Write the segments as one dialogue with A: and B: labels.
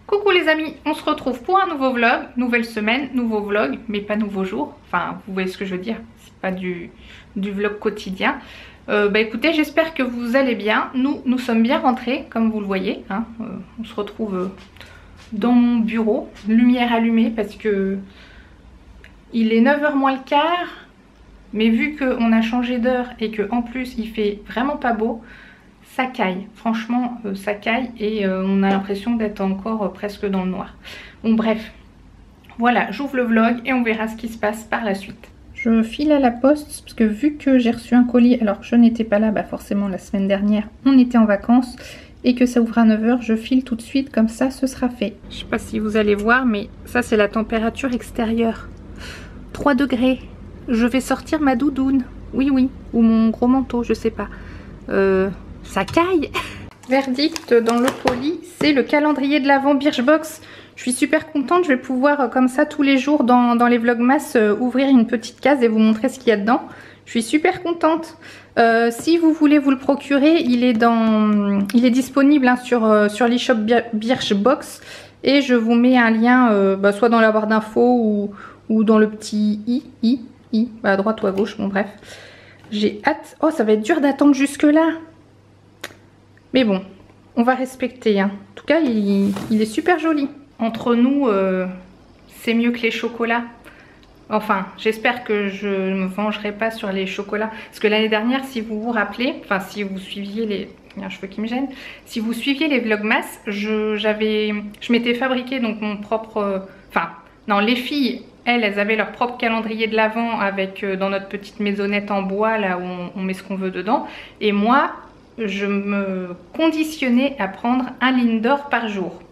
A: Coucou les amis, on se retrouve pour un nouveau vlog, nouvelle semaine, nouveau vlog, mais pas nouveau jour. Enfin, vous voyez ce que je veux dire, c'est pas du vlog quotidien. Écoutez, j'espère que vous allez bien. Nous sommes bien rentrés, comme vous le voyez. Hein. On se retrouve dans mon bureau, lumière allumée, parce que il est 9 h moins le quart. Mais vu qu'on a changé d'heure et qu'en plus il fait vraiment pas beau, ça caille, franchement ça caille et on a l'impression d'être encore presque dans le noir. Bon bref, voilà, j'ouvre le vlog et on verra ce qui se passe par la suite. Je file à la poste parce que vu que j'ai reçu un colis, alors je n'étais pas là, forcément la semaine dernière on était en vacances et que ça ouvre à 9 h, je file tout de suite comme ça ce sera fait. Je sais pas si vous allez voir mais ça c'est la température extérieure, 3 degrés. Je vais sortir ma doudoune, oui, ou mon gros manteau, je sais pas. Ça caille. Verdict dans le colis, c'est le calendrier de l'Avent Birchbox. Je suis super contente, je vais pouvoir comme ça tous les jours dans les vlogmas ouvrir une petite case et vous montrer ce qu'il y a dedans. Je suis super contente. Si vous voulez vous le procurer, il est disponible hein, sur l'e-shop Birchbox et je vous mets un lien soit dans la barre d'infos ou dans le petit à droite ou à gauche, bon bref. J'ai hâte. Oh, ça va être dur d'attendre jusque là. Mais bon, on va respecter. Hein. En tout cas, il est super joli. Entre nous, c'est mieux que les chocolats. Enfin, j'espère que je ne me vengerai pas sur les chocolats. Parce que l'année dernière, si vous vous rappelez, enfin si vous suiviez les... Il y a un cheveu qui me gêne. Si vous suiviez les vlogmas, je m'étais fabriqué donc mon propre... Enfin, non, les filles, elles avaient leur propre calendrier de l'Avent avec dans notre petite maisonnette en bois, là où on met ce qu'on veut dedans. Et moi... je me conditionnais à prendre un Lindor par jour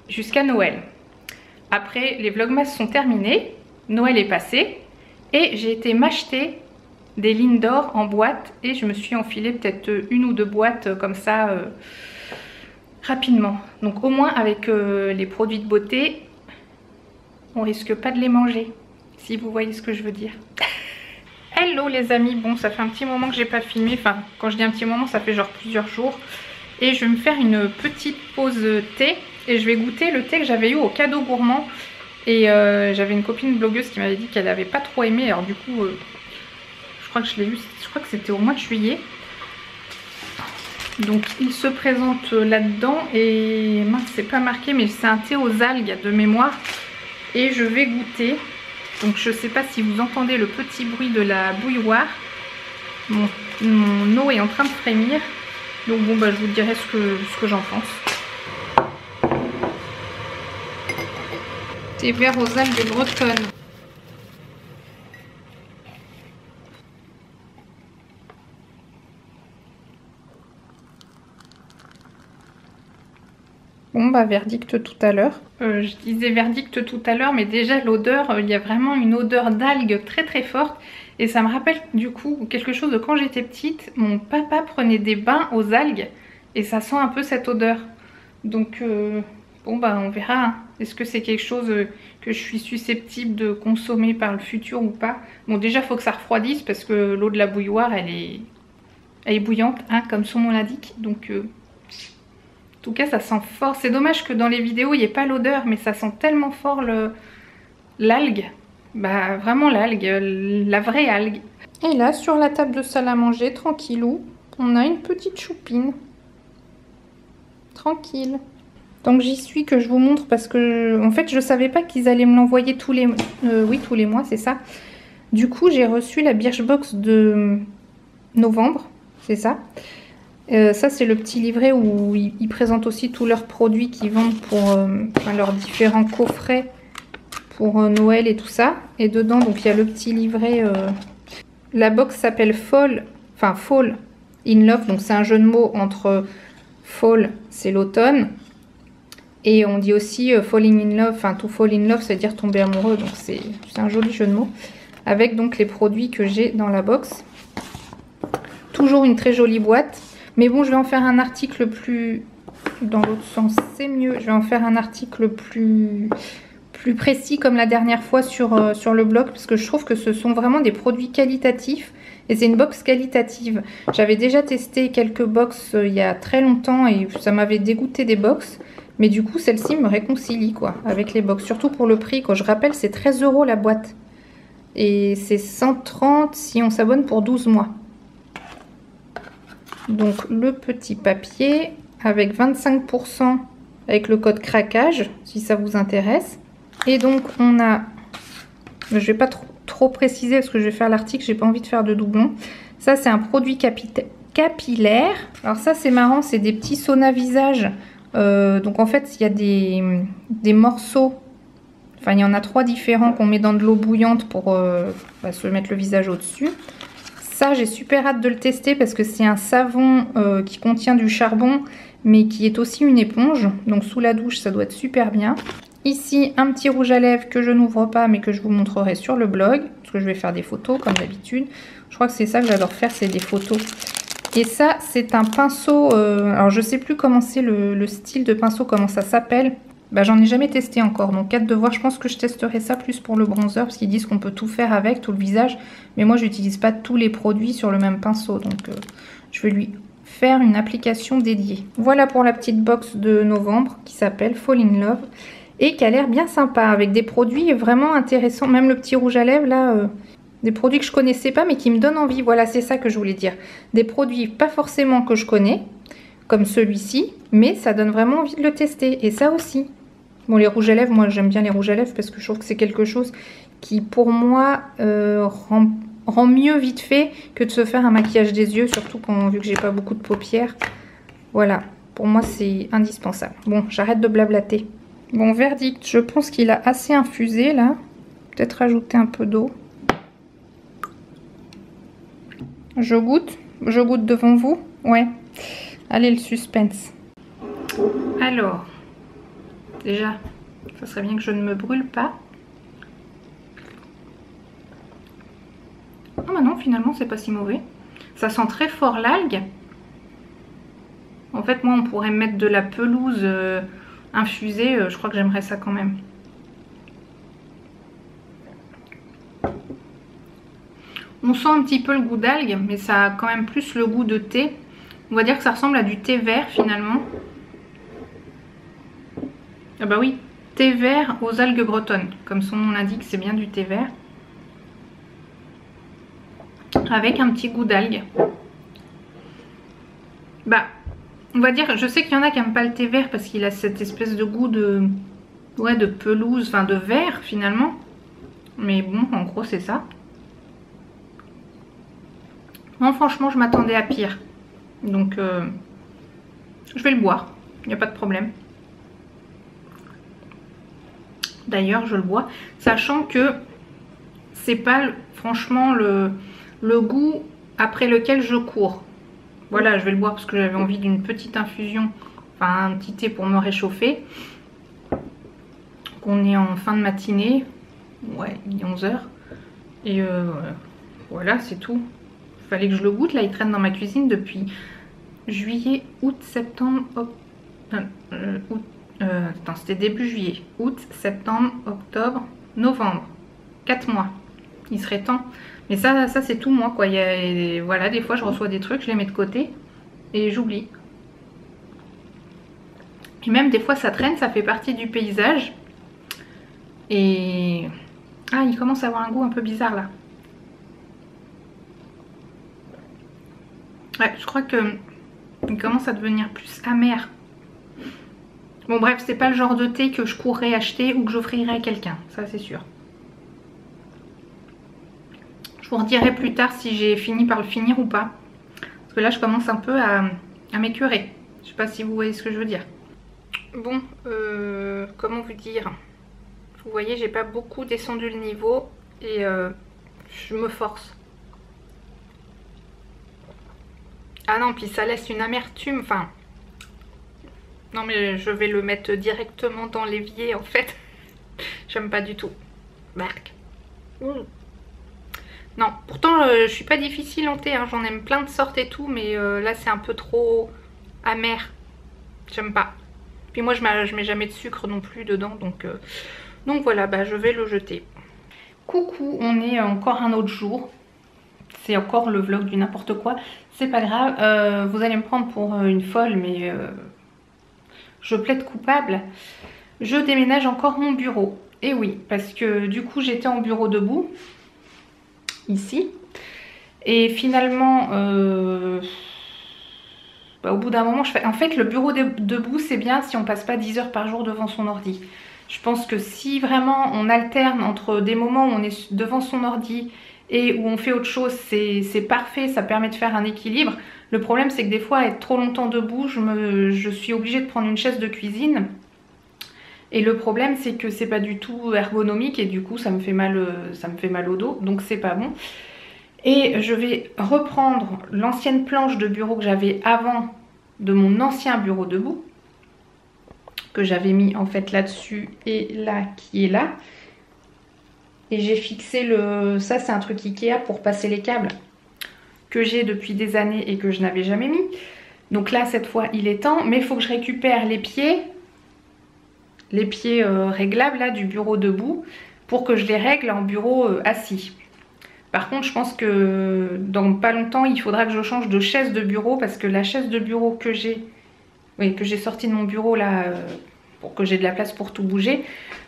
A: jusqu'à Noël. Après, les vlogmas sont terminés, Noël est passé et j'ai été m'acheter des Lindor en boîte et je me suis enfilé peut-être une ou deux boîtes comme ça rapidement. Donc au moins avec les produits de beauté, on risque pas de les manger, si vous voyez ce que je veux dire. Hello les amis, bon ça fait un petit moment que j'ai pas filmé, enfin quand je dis un petit moment ça fait genre plusieurs jours. Et je vais me faire une petite pause thé et je vais goûter le thé que j'avais eu au cadeau gourmand. Et j'avais une copine blogueuse qui m'avait dit qu'elle n'avait pas trop aimé, alors du coup je crois que je l'ai eu, je crois que c'était au mois de juillet. Donc il se présente là-dedans et mince c'est pas marqué mais c'est un thé aux algues de mémoire. Et je vais goûter. Donc je sais pas si vous entendez le petit bruit de la bouilloire. Mon eau est en train de frémir. Donc bon je vous dirai ce que j'en pense. Thé vert aux algues bretonnes. Bon verdict tout à l'heure. Je disais verdict tout à l'heure, mais déjà l'odeur, il y a vraiment une odeur d'algues très très forte. Et ça me rappelle du coup quelque chose de quand j'étais petite. Mon papa prenait des bains aux algues et ça sent un peu cette odeur. Donc on verra. Hein. Est-ce que c'est quelque chose que je suis susceptible de consommer par le futur ou pas? Bon déjà il faut que ça refroidisse parce que l'eau de la bouilloire elle est bouillante, hein, comme son nom l'indique. Donc... en tout cas ça sent fort, c'est dommage que dans les vidéos il n'y ait pas l'odeur mais ça sent tellement fort l'algue, vraiment l'algue, la vraie algue. Et là sur la table de salle à manger, tranquillou, on a une petite choupine, tranquille. Donc j'y suis que je vous montre parce que en fait je savais pas qu'ils allaient me l'envoyer tous les mois, c'est ça. Du coup j'ai reçu la Birchbox de novembre, c'est ça. Ça c'est le petit livret où ils présentent aussi tous leurs produits qu'ils vendent pour leurs différents coffrets pour Noël et tout ça. Et dedans donc il y a le petit livret. La box s'appelle Fall in Love, donc c'est un jeu de mots entre fall c'est l'automne et on dit aussi falling in love, to fall in love c'est dire tomber amoureux, donc c'est un joli jeu de mots avec donc les produits que j'ai dans la box. Toujours une très jolie boîte. Mais bon, je vais en faire un article plus... dans l'autre sens, c'est mieux. Je vais en faire un article plus précis comme la dernière fois sur le blog. Parce que je trouve que ce sont vraiment des produits qualitatifs. Et c'est une box qualitative. J'avais déjà testé quelques box il y a très longtemps. Et ça m'avait dégoûté des box. Mais du coup, celle-ci me réconcilie quoi, avec les box. Surtout pour le prix, quand je rappelle, c'est 13 € la boîte. Et c'est 130 si on s'abonne pour 12 mois. Donc le petit papier avec 25% avec le code craquage, si ça vous intéresse. Et donc on a, je vais pas trop préciser parce que je vais faire l'article, j'ai pas envie de faire de doublons. Ça c'est un produit capillaire. Alors ça c'est marrant, c'est des petits saunas visage. Donc en fait il y a des morceaux, enfin il y en a 3 différents qu'on met dans de l'eau bouillante pour se mettre le visage au-dessus. Ça j'ai super hâte de le tester parce que c'est un savon qui contient du charbon mais qui est aussi une éponge. Donc sous la douche ça doit être super bien. Ici un petit rouge à lèvres que je n'ouvre pas mais que je vous montrerai sur le blog. Parce que je vais faire des photos comme d'habitude. Je crois que c'est ça que j'adore faire, c'est des photos. Et ça c'est un pinceau, alors je sais plus comment c'est le style de pinceau, comment ça s'appelle. Bah, j'en ai jamais testé encore, donc hâte de voir. Je pense que je testerai ça plus pour le bronzer parce qu'ils disent qu'on peut tout faire avec, tout le visage. Mais moi j'utilise pas tous les produits sur le même pinceau, donc je vais lui faire une application dédiée. Voilà pour la petite box de novembre qui s'appelle Fall in Love et qui a l'air bien sympa avec des produits vraiment intéressants. Même le petit rouge à lèvres là, des produits que je connaissais pas mais qui me donnent envie. Voilà, c'est ça que je voulais dire. Des produits pas forcément que je connais, comme celui-ci, mais ça donne vraiment envie de le tester. Et ça aussi. Bon, les rouges à lèvres, moi j'aime bien les rouges à lèvres parce que je trouve que c'est quelque chose qui pour moi rend mieux vite fait que de se faire un maquillage des yeux, surtout vu que j'ai pas beaucoup de paupières. Voilà, pour moi c'est indispensable. Bon, j'arrête de blablater. Bon, verdict, je pense qu'il a assez infusé là. Peut-être rajouter un peu d'eau. Je goûte devant vous. Ouais, allez le suspense. Alors... déjà, ça serait bien que je ne me brûle pas. Oh bah non, finalement c'est pas si mauvais. Ça sent très fort l'algue. En fait moi on pourrait mettre de la pelouse infusée, je crois que j'aimerais ça quand même. On sent un petit peu le goût d'algue, mais ça a quand même plus le goût de thé. On va dire que ça ressemble à du thé vert finalement. Ah bah oui, thé vert aux algues bretonnes. Comme son nom l'indique, c'est bien du thé vert. Avec un petit goût d'algue. Bah, on va dire, je sais qu'il y en a qui n'aiment pas le thé vert parce qu'il a cette espèce de goût de... ouais, de pelouse, enfin de vert finalement. Mais bon, en gros c'est ça. Non, franchement, je m'attendais à pire. Donc, je vais le boire. Il n'y a pas de problème. D'ailleurs, je le bois. Sachant que c'est pas franchement le goût après lequel je cours. Voilà, je vais le boire parce que j'avais envie d'une petite infusion. Enfin, un petit thé pour me réchauffer. On est en fin de matinée. Ouais, il est 11 h. Et voilà, c'est tout. Il fallait que je le goûte. Là, il traîne dans ma cuisine depuis juillet, août, septembre, attends, c'était début juillet. Août, septembre, octobre, novembre. 4 mois. Il serait temps. Mais ça c'est tout moi, quoi. Voilà, des fois, je reçois des trucs, je les mets de côté et j'oublie. Et même des fois, ça traîne, ça fait partie du paysage. Et... ah, il commence à avoir un goût un peu bizarre, là. Ouais, je crois que il commence à devenir plus amer. Bon bref, c'est pas le genre de thé que je courrais acheter ou que j'offrirais à quelqu'un, ça c'est sûr. Je vous redirai plus tard si j'ai fini par le finir ou pas. Parce que là je commence un peu à m'écurer. Je sais pas si vous voyez ce que je veux dire. Bon, comment vous dire? Vous voyez, j'ai pas beaucoup descendu le niveau et je me force. Ah non, puis ça laisse une amertume, enfin... non mais je vais le mettre directement dans l'évier en fait. J'aime pas du tout. Bark. Non, pourtant je suis pas difficile en thé, hein. J'en aime plein de sortes et tout, mais là c'est un peu trop amer. J'aime pas. Puis moi je mets jamais de sucre non plus dedans, donc voilà, bah je vais le jeter. Coucou, on est encore un autre jour. C'est encore le vlog du n'importe quoi. C'est pas grave, vous allez me prendre pour une folle, mais je plaide coupable, je déménage encore mon bureau. Et oui, parce que du coup j'étais en bureau debout, ici, et finalement, au bout d'un moment, en fait le bureau debout c'est bien si on passe pas 10 heures par jour devant son ordi. Je pense que si vraiment on alterne entre des moments où on est devant son ordi et où on fait autre chose, c'est parfait, ça permet de faire un équilibre. Le problème c'est que des fois être trop longtemps debout, je suis obligée de prendre une chaise de cuisine. Et le problème c'est que c'est pas du tout ergonomique et du coup ça me fait mal au dos, donc c'est pas bon. Et je vais reprendre l'ancienne planche de bureau que j'avais avant de mon ancien bureau debout, que j'avais mis en fait là-dessus et là qui est là. Et j'ai fixé ça c'est un truc Ikea pour passer les câbles que j'ai depuis des années et que je n'avais jamais mis. Donc là cette fois il est temps, mais il faut que je récupère les pieds réglables là du bureau debout pour que je les règle en bureau assis. Par contre je pense que dans pas longtemps il faudra que je change de chaise de bureau parce que la chaise de bureau que j'ai sortie de mon bureau là pour que j'ai de la place pour tout bouger,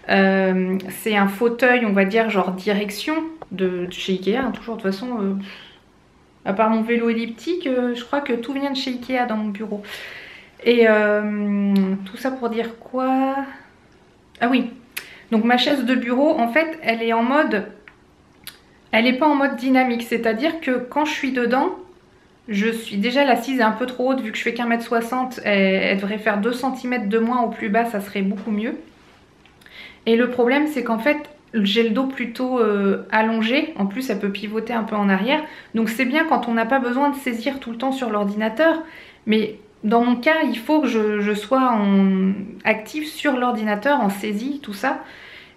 A: c'est un fauteuil on va dire genre direction de chez Ikea, hein, toujours de toute façon à part mon vélo elliptique je crois que tout vient de chez Ikea dans mon bureau. Et tout ça pour dire quoi? Ah oui, donc ma chaise de bureau en fait elle est en mode, elle n'est pas en mode dynamique, c'est-à-dire que quand je suis dedans, je suis déjà l'assise est un peu trop haute vu que je fais qu'1,60 m, elle devrait faire 2 cm de moins au plus bas, ça serait beaucoup mieux. Et le problème c'est qu'en fait j'ai le dos plutôt allongé, en plus elle peut pivoter un peu en arrière, donc c'est bien quand on n'a pas besoin de saisir tout le temps sur l'ordinateur, mais dans mon cas il faut que je sois active sur l'ordinateur, en saisie, tout ça.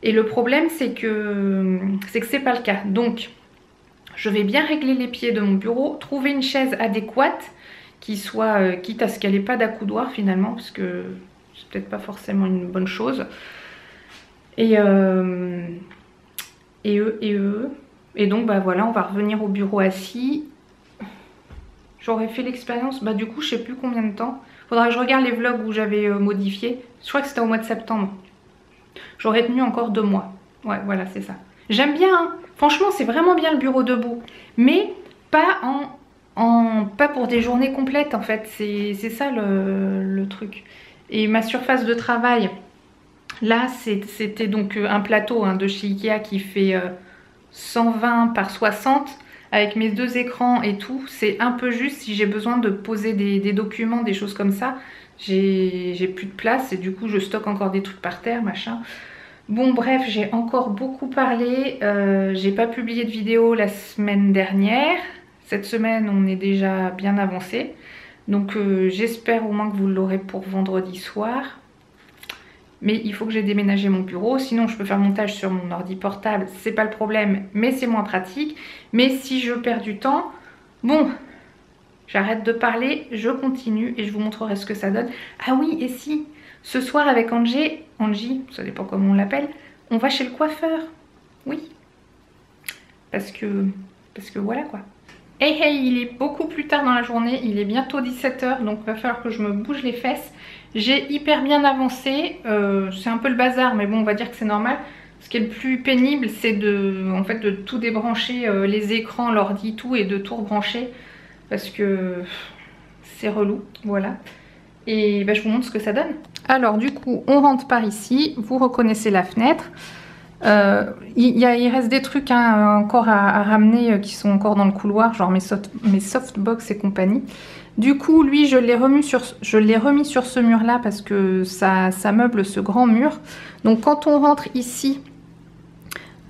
A: Et le problème c'est que c'est pas le cas. Donc je vais bien régler les pieds de mon bureau, trouver une chaise adéquate qui soit, quitte à ce qu'elle n'ait pas d'accoudoir finalement, parce que c'est peut-être pas forcément une bonne chose. Et donc bah voilà, on va revenir au bureau assis. J'aurais fait l'expérience, bah du coup je sais plus combien de temps. Faudra que je regarde les vlogs où j'avais modifié. Je crois que c'était au mois de septembre. J'aurais tenu encore 2 mois. Ouais, voilà, c'est ça. J'aime bien, hein. Franchement, c'est vraiment bien le bureau debout. Mais pas pas pour des journées complètes, en fait. C'est ça le truc. Et ma surface de travail, là, c'était donc un plateau hein, de chez Ikea qui fait 120 par 60. Avec mes 2 écrans et tout, c'est un peu juste si j'ai besoin de poser des documents, des choses comme ça. J'ai plus de place et du coup je stocke encore des trucs par terre, machin. Bon bref, j'ai encore beaucoup parlé, j'ai pas publié de vidéo la semaine dernière. Cette semaine on est déjà bien avancé. Donc j'espère au moins que vous l'aurez pour vendredi soir. Mais il faut que j'ai déménagé mon bureau, sinon je peux faire montage sur mon ordi portable, c'est pas le problème, mais c'est moins pratique. Mais si je perds du temps, bon, j'arrête de parler, je continue et je vous montrerai ce que ça donne. Ah oui, et si, ce soir avec Angie, ça dépend comment on l'appelle, on va chez le coiffeur. Oui, parce que voilà quoi. Hey hey, il est beaucoup plus tard dans la journée, il est bientôt 17 h, donc il va falloir que je me bouge les fesses. J'ai hyper bien avancé, c'est un peu le bazar, mais bon on va dire que c'est normal. Ce qui est le plus pénible c'est en fait, de tout débrancher, les écrans, l'ordi, tout, et de tout rebrancher. Parce que c'est relou, voilà. Et bah, je vous montre ce que ça donne. Alors du coup on rentre par ici, vous reconnaissez la fenêtre. Il reste des trucs hein, encore à ramener qui sont encore dans le couloir, genre mes softbox et compagnie. Du coup lui je l'ai remis sur ce mur là parce que ça meuble ce grand mur. Donc quand on rentre ici,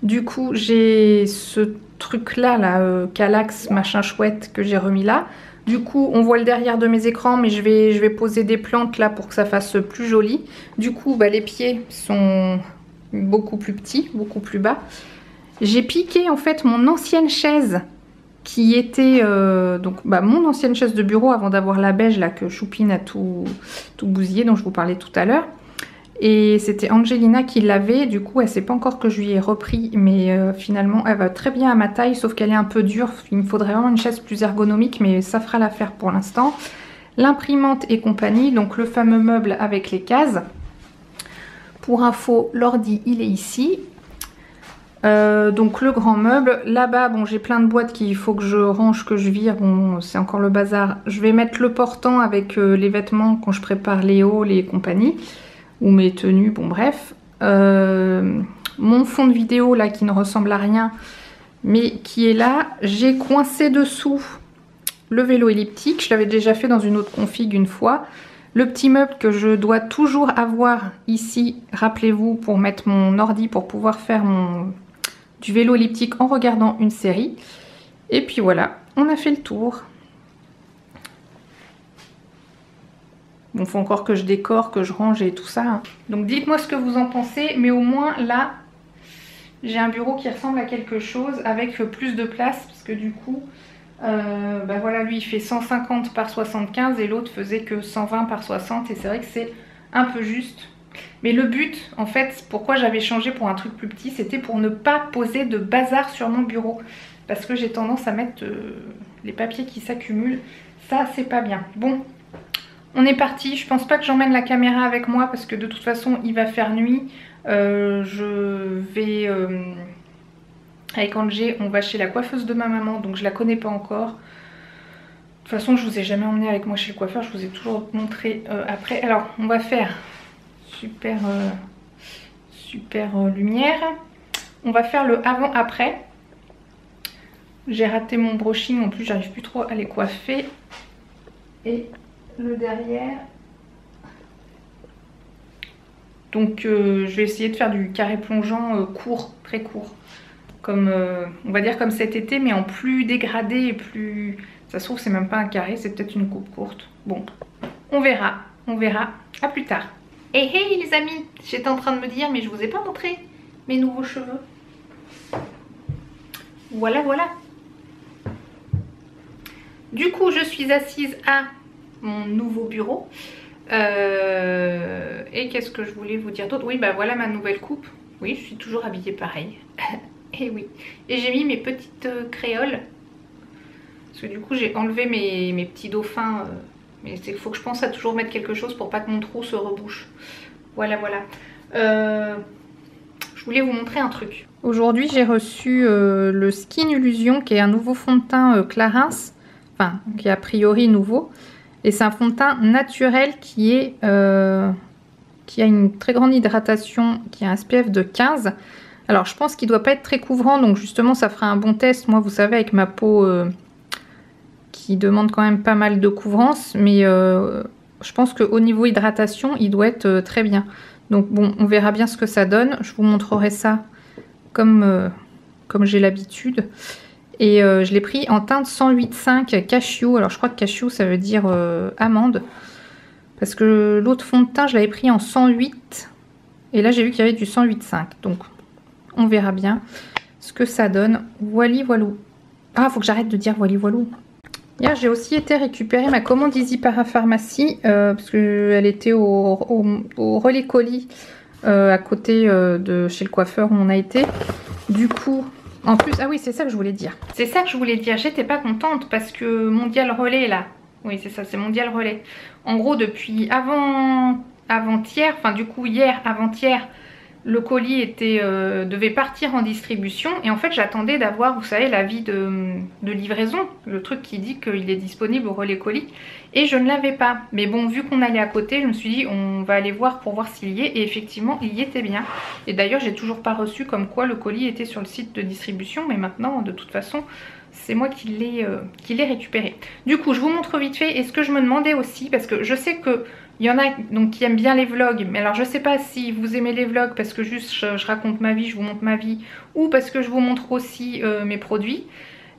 A: du coup j'ai ce truc là, Kallax machin chouette que j'ai remis là. Du coup on voit le derrière de mes écrans, mais je vais poser des plantes là pour que ça fasse plus joli. Du coup bah, les pieds sont beaucoup plus petits, beaucoup plus bas. J'ai piqué en fait mon ancienne chaise qui était mon ancienne chaise de bureau avant d'avoir la beige là que Choupine a tout bousillé, dont je vous parlais tout à l'heure. Et c'était Angelina qui l'avait, du coup elle sait pas encore que je lui ai repris, mais finalement elle va très bien à ma taille, sauf qu'elle est un peu dure. Il me faudrait vraiment une chaise plus ergonomique, mais ça fera l'affaire pour l'instant. l'imprimante et compagnie, donc le fameux meuble avec les cases. Pour info, l'ordi il est ici. Donc le grand meuble, là-bas bon j'ai plein de boîtes qu'il faut que je range, que je vire, bon c'est encore le bazar. Je vais mettre le portant avec les vêtements quand je prépare les hauls et compagnie, ou mes tenues, bon bref. Mon fond de vidéo là qui ne ressemble à rien mais qui est là, j'ai coincé dessous le vélo elliptique, je l'avais déjà fait dans une autre config une fois. Le petit meuble que je dois toujours avoir ici, rappelez-vous, pour mettre mon ordi, pour pouvoir faire du vélo elliptique en regardant une série. Et puis voilà, on a fait le tour. Bon, faut encore que je décore, que je range et tout ça. Donc dites-moi ce que vous en pensez, mais au moins là, j'ai un bureau qui ressemble à quelque chose avec plus de place, parce que du coup, bah voilà, lui il fait 150 par 75 et l'autre faisait que 120 par 60 et c'est vrai que c'est un peu juste. Mais le but, en fait, pourquoi j'avais changé pour un truc plus petit, c'était pour ne pas poser de bazar sur mon bureau. Parce que j'ai tendance à mettre les papiers qui s'accumulent. Ça, c'est pas bien. Bon, on est parti. Je pense pas que j'emmène la caméra avec moi parce que de toute façon, il va faire nuit. Je vais... avec Angé, on va chez la coiffeuse de ma maman, donc je la connais pas encore. De toute façon, je vous ai jamais emmené avec moi chez le coiffeur, je vous ai toujours montré après. Alors, on va faire super lumière. On va faire le avant-après. J'ai raté mon brushing, en plus j'arrive plus trop à les coiffer. Et le derrière. Donc je vais essayer de faire du carré plongeant court, très court. Comme, on va dire comme cet été, mais en plus dégradé et plus... Ça se trouve c'est même pas un carré, c'est peut-être une coupe courte. Bon, on verra. À plus tard. Hey hey les amis, j'étais en train de me dire, mais je vous ai pas montré mes nouveaux cheveux. Voilà. Du coup, je suis assise à mon nouveau bureau. Et qu'est-ce que je voulais vous dire d'autre? Oui, bah voilà ma nouvelle coupe. Oui, je suis toujours habillée pareil. Et oui. Et j'ai mis mes petites créoles. Parce que du coup, j'ai enlevé mes petits dauphins. Mais il faut que je pense à toujours mettre quelque chose pour pas que mon trou se rebouche. Voilà. Je voulais vous montrer un truc. Aujourd'hui, j'ai reçu le Skin Illusion, qui est un nouveau fond de teint Clarins. Enfin, qui est a priori nouveau. Et c'est un fond de teint naturel qui a une très grande hydratation, qui a un SPF de 15. Alors, je pense qu'il ne doit pas être très couvrant, donc justement, ça fera un bon test. Moi, vous savez, avec ma peau qui demande quand même pas mal de couvrance, mais je pense qu'au niveau hydratation, il doit être très bien. Donc bon, on verra bien ce que ça donne. Je vous montrerai ça comme j'ai l'habitude. Et je l'ai pris en teinte 108,5 cashew. Alors je crois que cashew ça veut dire amande. Parce que l'autre fond de teint je l'avais pris en 108. Et là j'ai vu qu'il y avait du 108,5. Donc on verra bien ce que ça donne. Voili voilou. Ah, faut que j'arrête de dire voili voilou. Hier j'ai aussi été récupérer ma commande Easy Parapharmacie. Parce qu'elle était au relais colis à côté de chez le coiffeur où on a été. Du coup... En plus, ah oui, c'est ça que je voulais dire. C'est ça que je voulais dire. J'étais pas contente parce que Mondial Relais, là. Oui, c'est ça, c'est Mondial Relais. En gros, depuis avant-hier, enfin du coup hier, avant-hier, le colis devait partir en distribution. Et en fait, j'attendais d'avoir, vous savez, l'avis de livraison. Le truc qui dit qu'il est disponible au relais colis. Et je ne l'avais pas. Mais bon, vu qu'on allait à côté, je me suis dit, on va aller voir pour voir s'il y est. Et effectivement, il y était bien. Et d'ailleurs, j'ai toujours pas reçu comme quoi le colis était sur le site de distribution. Mais maintenant, de toute façon, c'est moi qui l'ai récupéré. Du coup, je vous montre vite fait. Et ce que je me demandais aussi, parce que je sais que il y en a donc qui aiment bien les vlogs, mais alors je sais pas si vous aimez les vlogs parce que juste je raconte ma vie, je vous montre ma vie, ou parce que je vous montre aussi mes produits.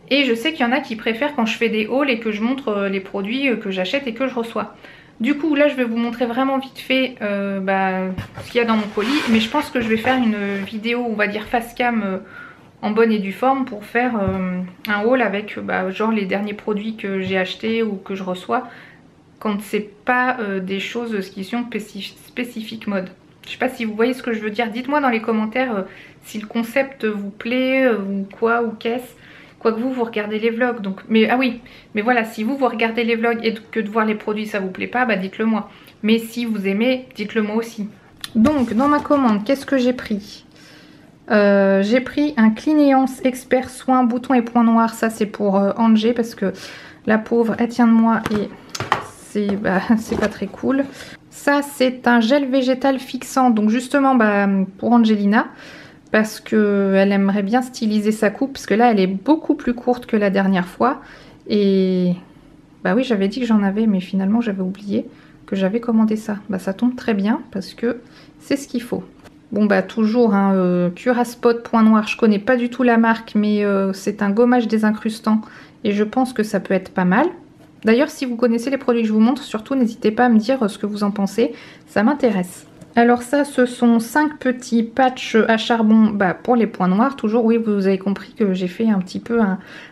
A: Et je sais qu'il y en a qui préfèrent quand je fais des hauls et que je montre les produits que j'achète et que je reçois. Du coup là je vais vous montrer vraiment vite fait ce qu'il y a dans mon colis, mais je pense que je vais faire une vidéo, on va dire face cam en bonne et due forme pour faire un haul avec genre les derniers produits que j'ai achetés ou que je reçois. Quand c'est pas des choses qui sont spécifiques mode. Je sais pas si vous voyez ce que je veux dire. Dites-moi dans les commentaires si le concept vous plaît ou quoi ou qu'est-ce. Quoique vous regardez les vlogs, donc... Mais, ah oui, mais voilà, si vous regardez les vlogs et que de voir les produits ça vous plaît pas, bah dites-le moi. Mais si vous aimez, dites-le moi aussi. Donc, dans ma commande, qu'est-ce que j'ai pris? J'ai pris un Clinéance Expert Soin Boutons et Points Noirs. Ça, c'est pour Angé parce que la pauvre, elle tient de moi et c'est pas très cool. Ça, c'est un gel végétal fixant. Donc, justement, pour Angelina. Parce qu'elle aimerait bien styliser sa coupe. Parce que là, elle est beaucoup plus courte que la dernière fois. Et bah oui, j'avais dit que j'en avais. Mais finalement, j'avais oublié que j'avais commandé ça. Bah, ça tombe très bien parce que c'est ce qu'il faut. Bon bah toujours un Curaspot Point Noir, je connais pas du tout la marque mais c'est un gommage désincrustant et je pense que ça peut être pas mal. D'ailleurs si vous connaissez les produits que je vous montre, surtout n'hésitez pas à me dire ce que vous en pensez, ça m'intéresse. Alors ça ce sont 5 petits patchs à charbon pour les points noirs, toujours oui vous avez compris que j'ai fait un petit peu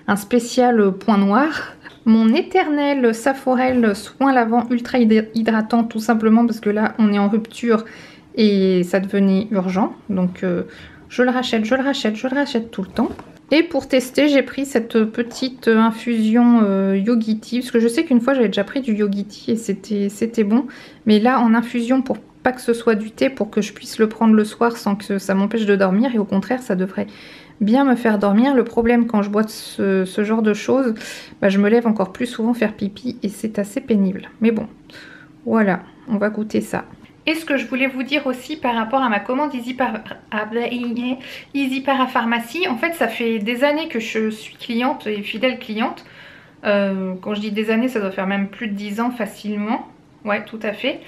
A: un spécial point noir. Mon éternel Saforel soin lavant ultra hydratant tout simplement parce que là on est en rupture. Et ça devenait urgent, donc je le rachète tout le temps. Et pour tester, j'ai pris cette petite infusion Yogiti, parce que je sais qu'une fois j'avais déjà pris du Yogiti et c'était bon. Mais là en infusion pour pas que ce soit du thé, pour que je puisse le prendre le soir sans que ça m'empêche de dormir. Et au contraire, ça devrait bien me faire dormir. Le problème quand je bois ce genre de choses, je me lève encore plus souvent faire pipi et c'est assez pénible. Mais bon, voilà, on va goûter ça. Et ce que je voulais vous dire aussi par rapport à ma commande Easy Parapharmacie, en fait ça fait des années que je suis cliente et fidèle cliente. Quand je dis des années, ça doit faire même plus de 10 ans facilement. Ouais, tout à fait.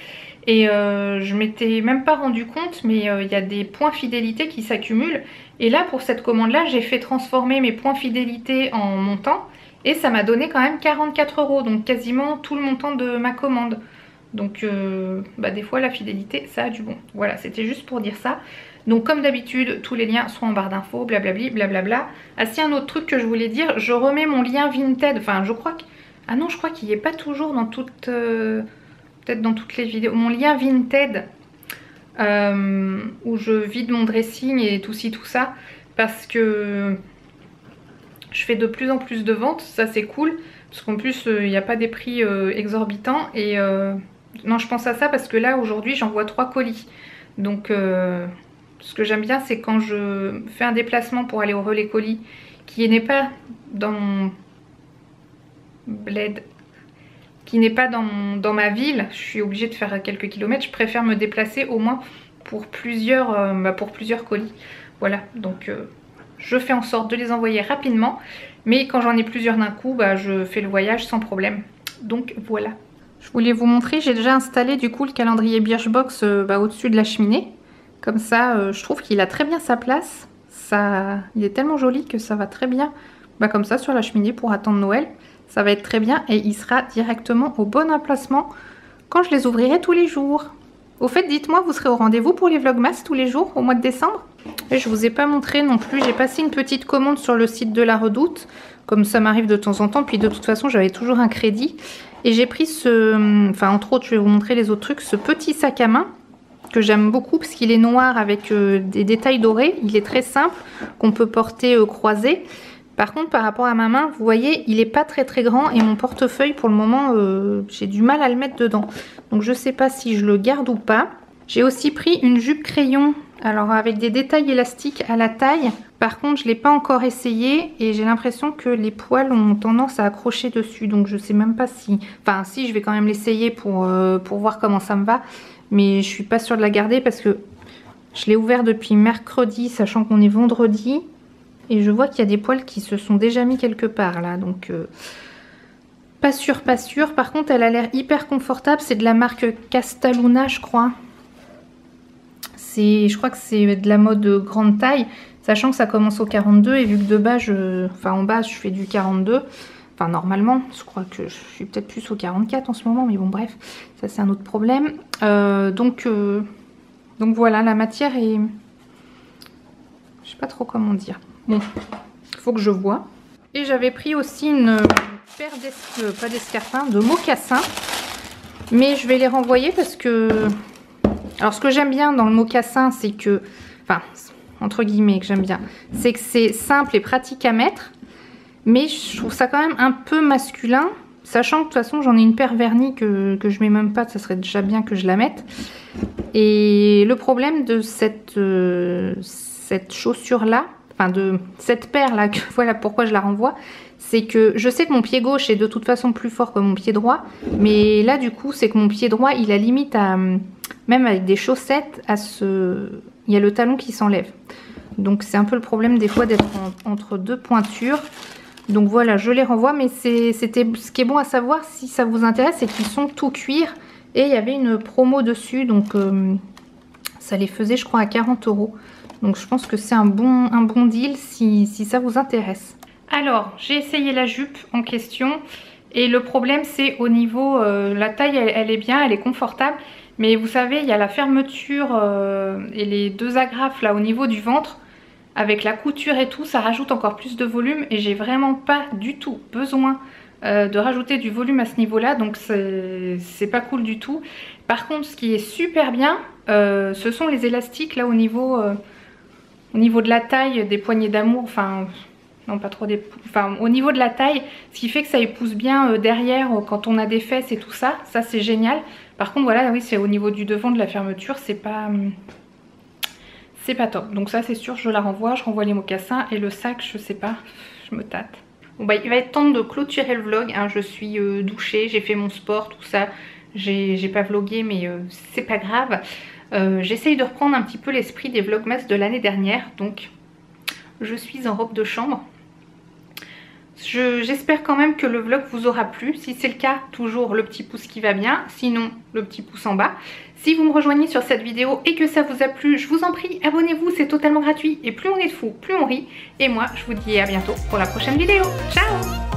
A: Et je m'étais même pas rendu compte, mais il y a des points fidélité qui s'accumulent. Et là, pour cette commande-là, j'ai fait transformer mes points fidélité en montant. Et ça m'a donné quand même 44 €, donc quasiment tout le montant de ma commande. Donc des fois la fidélité ça a du bon. Voilà, c'était juste pour dire ça. Donc comme d'habitude tous les liens sont en barre d'infos, blablabli, blablabla. Ah si, un autre truc que je voulais dire, je remets mon lien Vinted. Enfin je crois que... Ah non, je crois qu'il n'y est pas toujours dans toutes... peut-être dans toutes les vidéos. Mon lien Vinted où je vide mon dressing et tout ci tout ça. Parce que je fais de plus en plus de ventes, ça c'est cool. Parce qu'en plus il n'y a pas des prix exorbitants et... Non, je pense à ça parce que là aujourd'hui j'envoie 3 colis. Donc ce que j'aime bien c'est quand je fais un déplacement pour aller au relais colis qui n'est pas dans mon bled, qui n'est pas dans ma ville, je suis obligée de faire quelques kilomètres, je préfère me déplacer au moins pour plusieurs colis. Voilà, donc je fais en sorte de les envoyer rapidement. Mais quand j'en ai plusieurs d'un coup, je fais le voyage sans problème. Donc voilà. Je voulais vous montrer, j'ai déjà installé du coup le calendrier Birchbox au-dessus de la cheminée. Comme ça, je trouve qu'il a très bien sa place. Il est tellement joli que ça va très bien comme ça sur la cheminée pour attendre Noël. Ça va être très bien et il sera directement au bon emplacement quand je les ouvrirai tous les jours. Au fait, dites-moi, vous serez au rendez-vous pour les Vlogmas tous les jours au mois de décembre? Et je vous ai pas montré non plus, j'ai passé une petite commande sur le site de la Redoute. Comme ça m'arrive de temps en temps, puis de toute façon j'avais toujours un crédit. Et j'ai pris entre autres je vais vous montrer les autres trucs, ce petit sac à main que j'aime beaucoup parce qu'il est noir avec des détails dorés. Il est très simple, qu'on peut porter croisé. Par contre par rapport à ma main, vous voyez, il est pas très grand et mon portefeuille pour le moment, j'ai du mal à le mettre dedans. Donc je sais pas si je le garde ou pas. J'ai aussi pris une jupe crayon, alors avec des détails élastiques à la taille. Par contre, je ne l'ai pas encore essayé et j'ai l'impression que les poils ont tendance à accrocher dessus. Donc je sais même pas si... Enfin si, je vais quand même l'essayer pour voir comment ça me va. Mais je suis pas sûre de la garder parce que je l'ai ouvert depuis mercredi, sachant qu'on est vendredi. Et je vois qu'il y a des poils qui se sont déjà mis quelque part là. Donc pas sûr, pas sûr. Par contre, elle a l'air hyper confortable. C'est de la marque Castaluna, je crois. Je crois que c'est de la mode grande taille, sachant que ça commence au 42 et vu que de bas, en bas je fais du 42, enfin normalement, je crois que je suis peut-être plus au 44 en ce moment, mais bon bref, ça c'est un autre problème. Donc voilà, la matière est... Je sais pas trop comment dire. Bon, il faut que je vois. Et j'avais pris aussi une paire pas d'escarpins, de mocassins, mais je vais les renvoyer parce que... Alors ce que j'aime bien dans le mocassin, c'est que, enfin entre guillemets que j'aime bien, c'est que c'est simple et pratique à mettre. Mais je trouve ça quand même un peu masculin. Sachant que de toute façon j'en ai une paire vernie que je mets même pas, ça serait déjà bien que je la mette. Et le problème de cette chaussure là, enfin de cette paire là, voilà pourquoi je la renvoie, c'est que je sais que mon pied gauche est de toute façon plus fort que mon pied droit, mais là du coup c'est que mon pied droit il a limite à, même avec des chaussettes, il y a le talon qui s'enlève. Donc c'est un peu le problème des fois d'être entre deux pointures. Donc voilà, je les renvoie, mais c'était ce qui est bon à savoir si ça vous intéresse, c'est qu'ils sont tout cuir et il y avait une promo dessus, donc ça les faisait je crois à 40 €. Donc je pense que c'est un bon deal si ça vous intéresse. Alors j'ai essayé la jupe en question et le problème c'est au niveau, la taille elle est bien, elle est confortable, mais vous savez il y a la fermeture et les deux agrafes là au niveau du ventre. Avec la couture et tout, ça rajoute encore plus de volume et j'ai vraiment pas du tout besoin de rajouter du volume à ce niveau-là, donc c'est pas cool du tout. Par contre, ce qui est super bien, ce sont les élastiques là au niveau de la taille des poignées d'amour, enfin non pas trop des, enfin au niveau de la taille, ce qui fait que ça épouse bien derrière quand on a des fesses et tout ça, ça c'est génial. Par contre voilà, oui c'est au niveau du devant de la fermeture, c'est pas top. Donc ça c'est sûr, je la renvoie, je renvoie les mocassins et le sac, je sais pas, je me tâte. Bon bah il va être temps de clôturer le vlog, hein. Je suis douchée, j'ai fait mon sport, tout ça. J'ai pas vlogué mais c'est pas grave. J'essaye de reprendre un petit peu l'esprit des vlogmas de l'année dernière, donc je suis en robe de chambre. J'espère quand même que le vlog vous aura plu. Si c'est le cas, toujours le petit pouce qui va bien. Sinon, le petit pouce en bas. Si vous me rejoignez sur cette vidéo et que ça vous a plu, je vous en prie, abonnez-vous, c'est totalement gratuit. Et plus on est de fous, plus on rit. Et moi, je vous dis à bientôt pour la prochaine vidéo. Ciao!